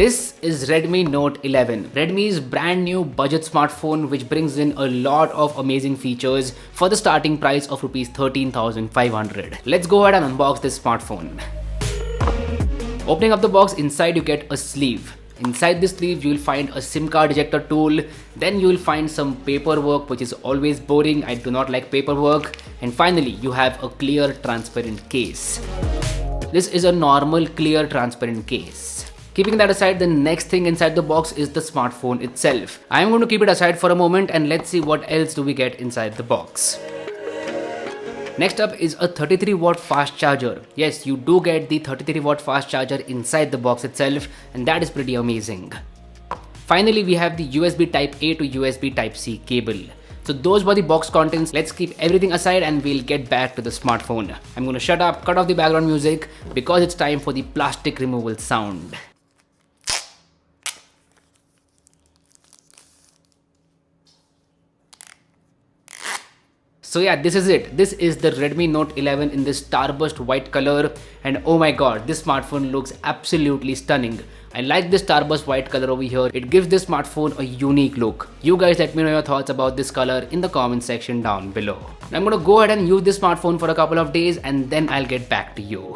This is Redmi Note 11, Redmi's brand new budget smartphone which brings in a lot of amazing features for the starting price of Rs 13,500. Let's go ahead and unbox this smartphone. Opening up the box, inside you get a sleeve. Inside this sleeve you will find a SIM card ejector tool, then you will find some paperwork which is always boring. I do not like paperwork. And finally you have a clear transparent case. This is a normal clear transparent case. Keeping that aside, the next thing inside the box is the smartphone itself. I am going to keep it aside for a moment and let's see what else do we get inside the box. Next up is a 33 watt fast charger. Yes, you do get the 33 watt fast charger inside the box itself, and that is pretty amazing. Finally, we have the USB type A to USB type C cable. So those were the box contents. Let's keep everything aside and we'll get back to the smartphone. I'm going to shut up, cut off the background music because it's time for the plastic removal sound. So yeah, this is it. This is the Redmi Note 11 in this starburst white color, and oh my god, this smartphone looks absolutely stunning. I like this starburst white color over here. It gives this smartphone a unique look. You guys let me know your thoughts about this color in the comment section down below. Now I'm gonna go ahead and use this smartphone for a couple of days and then I'll get back to you.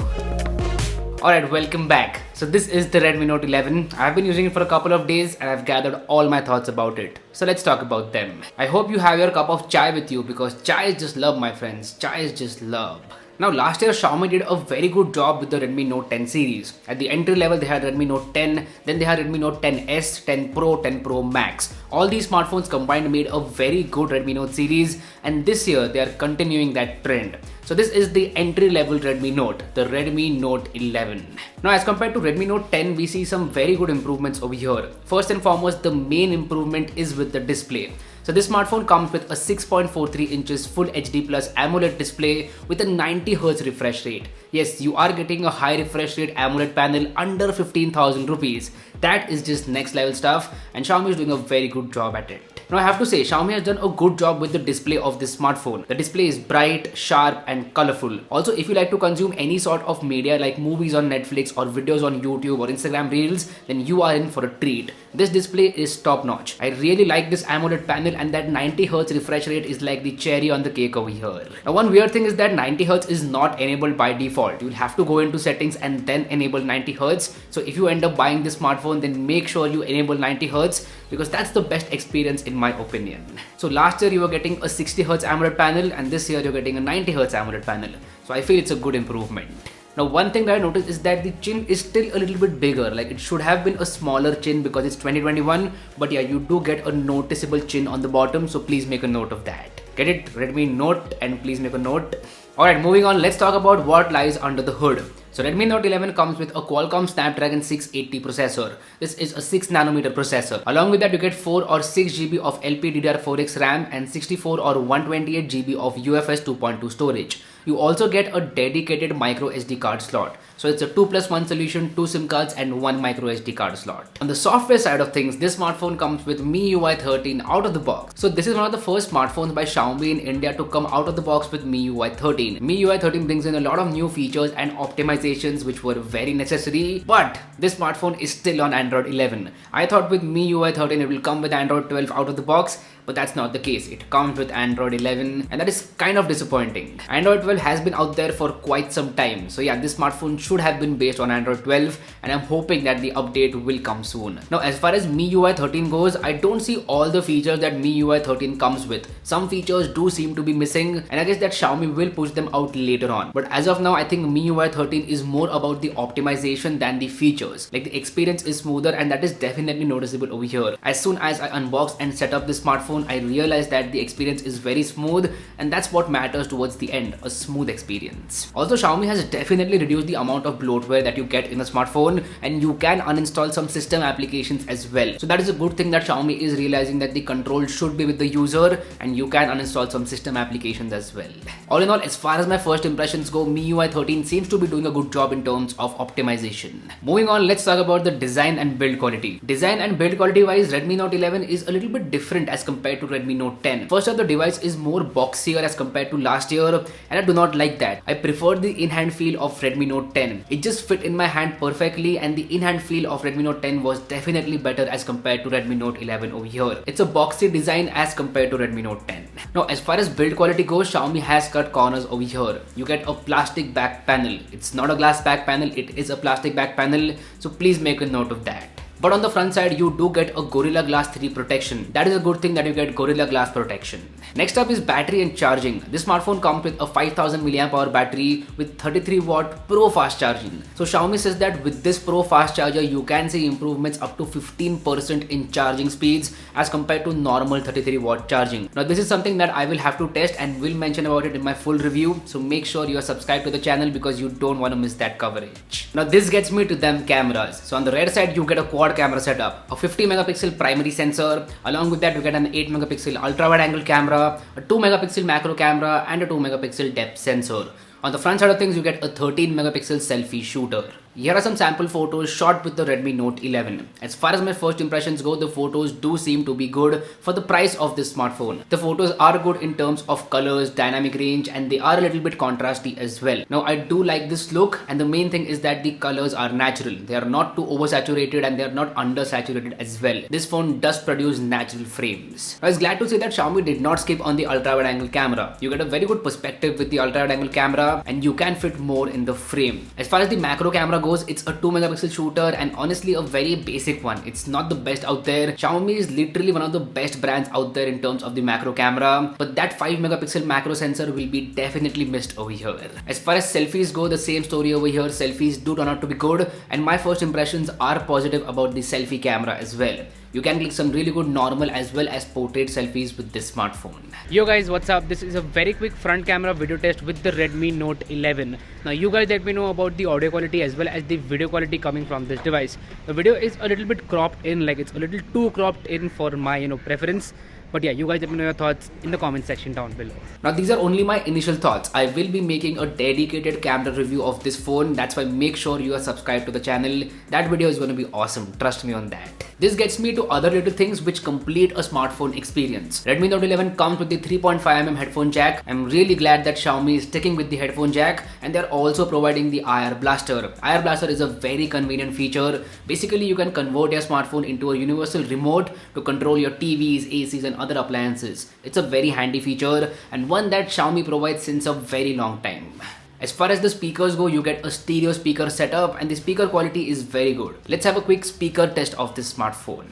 Alright, welcome back. So this is the Redmi Note 11. I've been using it for a couple of days and I've gathered all my thoughts about it. So let's talk about them. I hope you have your cup of chai with you because chai is just love, my friends. Chai is just love. Now last year Xiaomi did a very good job with the Redmi Note 10 series. At the entry level they had Redmi Note 10, then they had Redmi Note 10S, 10 Pro, 10 Pro Max. All these smartphones combined made a very good Redmi Note series, and this year they are continuing that trend. So this is the entry level Redmi Note, the Redmi Note 11. Now as compared to Redmi Note 10, we see some very good improvements over here. First and foremost, the main improvement is with the display. So this smartphone comes with a 6.43 inches Full HD Plus AMOLED display with a 90Hz refresh rate. Yes, you are getting a high refresh rate AMOLED panel under 15,000 rupees. That is just next level stuff, and Xiaomi is doing a very good job at it. Now I have to say, Xiaomi has done a good job with the display of this smartphone. The display is bright, sharp and colorful. Also, if you like to consume any sort of media like movies on Netflix or videos on YouTube or Instagram Reels, then you are in for a treat. This display is top notch. I really like this AMOLED panel, and that 90Hz refresh rate is like the cherry on the cake over here. Now one weird thing is that 90Hz is not enabled by default. You'll have to go into settings and then enable 90Hz. So if you end up buying this smartphone, then make sure you enable 90Hz because that's the best experience in my opinion. So last year you were getting a 60Hz AMOLED panel and this year you're getting a 90Hz AMOLED panel. So I feel it's a good improvement. Now one thing that I noticed is that the chin is still a little bit bigger. Like it should have been a smaller chin because it's 2021, but yeah, you do get a noticeable chin on the bottom, so please make a note of that. Get it? Redmi Note, and please make a note. Alright, moving on, let's talk about what lies under the hood. So Redmi Note 11 comes with a Qualcomm Snapdragon 680 processor. This is a 6nm processor. Along with that you get 4 or 6 GB of LPDDR4X RAM and 64 or 128 GB of UFS 2.2 storage. You also get a dedicated micro SD card slot. So it's a 2+1 solution, 2 SIM cards and 1 micro SD card slot. On the software side of things, this smartphone comes with MIUI 13 out of the box. So this is one of the first smartphones by Xiaomi in India to come out of the box with MIUI 13. MIUI 13 brings in a lot of new features and optimizations which were very necessary, but this smartphone is still on Android 11. I thought with MIUI 13 it will come with Android 12 out of the box, but that's not the case. It comes with Android 11 and that is kind of disappointing. Android 12 has been out there for quite some time. So yeah, this smartphone should have been based on Android 12 and I'm hoping that the update will come soon. Now as far as MIUI 13 goes, I don't see all the features that MIUI 13 comes with. Some features do seem to be missing and I guess that Xiaomi will push them out later on. But as of now, I think MIUI 13 is more about the optimization than the features. Like the experience is smoother and that is definitely noticeable over here. As soon as I unboxed and set up this smartphone, I realized that the experience is very smooth and that's what matters towards the end, a smooth experience. Also, Xiaomi has definitely reduced the amount of bloatware that you get in a smartphone and you can uninstall some system applications as well. So that is a good thing that Xiaomi is realizing that the control should be with the user and you can uninstall some system applications as well. All in all, as far as my first impressions go, MIUI 13 seems to be doing a good job in terms of optimization. Moving on, let's talk about the design and build quality. Design and build quality wise, Redmi Note 11 is a little bit different as compared compared to Redmi Note 10. First up, the device is more boxier as compared to last year, and I do not like that. I prefer the in-hand feel of Redmi Note 10. It just fit in my hand perfectly, and the in-hand feel of Redmi Note 10 was definitely better as compared to Redmi Note 11 over here. It's a boxy design as compared to Redmi Note 10. Now, as far as build quality goes, Xiaomi has cut corners over here. You get a plastic back panel. It's not a glass back panel, it is a plastic back panel, so please make a note of that. But on the front side, you do get a Gorilla Glass 3 protection. That is a good thing that you get Gorilla Glass protection. Next up is battery and charging. This smartphone comes with a 5000 mAh battery with 33 watt Pro fast charging. So Xiaomi says that with this Pro fast charger, you can see improvements up to 15% in charging speeds as compared to normal 33 watt charging. Now this is something that I will have to test and will mention about it in my full review. So make sure you are subscribed to the channel because you don't want to miss that coverage. Now this gets me to them cameras. So on the rear side, you get a quad camera setup, a 50 megapixel primary sensor. Along with that, you get an 8 megapixel ultra wide angle camera, a 2 megapixel macro camera, and a 2 megapixel depth sensor. On the front side of things, you get a 13 megapixel selfie shooter. Here are some sample photos shot with the Redmi Note 11. As far as my first impressions go, the photos do seem to be good for the price of this smartphone. The photos are good in terms of colors, dynamic range, and they are a little bit contrasty as well. Now I do like this look, and the main thing is that the colors are natural. They are not too oversaturated and they are not undersaturated as well. This phone does produce natural frames. I was glad to see that Xiaomi did not skip on the ultra wide angle camera. You get a very good perspective with the ultra wide angle camera and you can fit more in the frame. As far as the macro camera goes, it's a 2 megapixel shooter and honestly a very basic one. It's not the best out there. Xiaomi is literally one of the best brands out there in terms of the macro camera, but that 5 megapixel macro sensor will be definitely missed over here. As far as selfies go, the same story over here. Selfies do turn out to be good and my first impressions are positive about the selfie camera as well. You can click some really good normal as well as portrait selfies with this smartphone. Yo guys, what's up? This is a very quick front camera video test with the Redmi Note 11. Now you guys let me know about the audio quality as well as the video quality coming from this device. The video is a little bit cropped in, like it's a little too cropped in for my preference. But yeah, you guys let me know your thoughts in the comment section down below. Now these are only my initial thoughts. I will be making a dedicated camera review of this phone. That's why make sure you are subscribed to the channel. That video is going to be awesome. Trust me on that. This gets me to other little things which complete a smartphone experience. Redmi Note 11 comes with the 3.5mm headphone jack. I'm really glad that Xiaomi is sticking with the headphone jack and they're also providing the IR Blaster. IR Blaster is a very convenient feature. Basically, you can convert your smartphone into a universal remote to control your TVs, ACs and other appliances. It's a very handy feature and one that Xiaomi provides since a very long time. As far as the speakers go, you get a stereo speaker setup and the speaker quality is very good. Let's have a quick speaker test of this smartphone.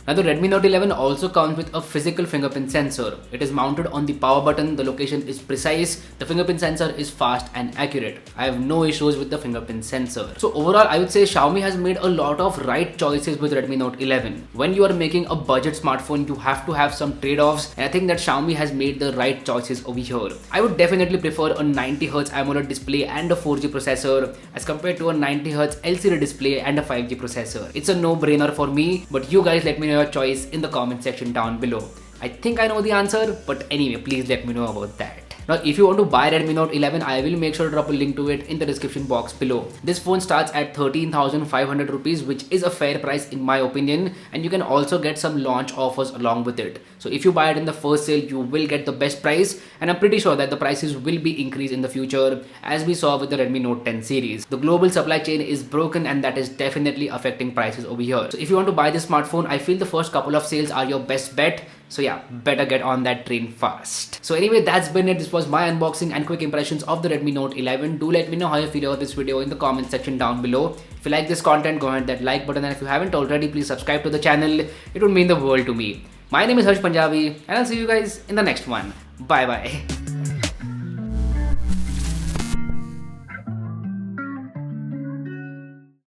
Now the Redmi Note 11 also comes with a physical fingerprint sensor. It is mounted on the power button, the location is precise, the fingerprint sensor is fast and accurate. I have no issues with the fingerprint sensor. So overall, I would say Xiaomi has made a lot of right choices with Redmi Note 11. When you are making a budget smartphone, you have to have some trade-offs and I think that Xiaomi has made the right choices over here. I would definitely prefer a 90Hz AMOLED display and a 4G processor as compared to a 90Hz LCD display and a 5G processor. It's a no-brainer for me, but you guys let me know your choice in the comment section down below. I think I know the answer, but anyway, please let me know about that. Now, if you want to buy Redmi Note 11, I will make sure to drop a link to it in the description box below. This phone starts at 13,500 rupees, which is a fair price in my opinion, and you can also get some launch offers along with it. So if you buy it in the first sale, you will get the best price, and I'm pretty sure that the prices will be increased in the future, as we saw with the Redmi Note 10 series. The global supply chain is broken and that is definitely affecting prices over here. So if you want to buy this smartphone, I feel the first couple of sales are your best bet. So yeah, better get on that train fast. So anyway, that's been it. This was my unboxing and quick impressions of the Redmi Note 11. Do let me know how you feel about this video in the comment section down below. If you like this content, go ahead and hit that like button, and if you haven't already, please subscribe to the channel. It would mean the world to me. My name is Harsh Punjabi and I'll see you guys in the next one. Bye bye.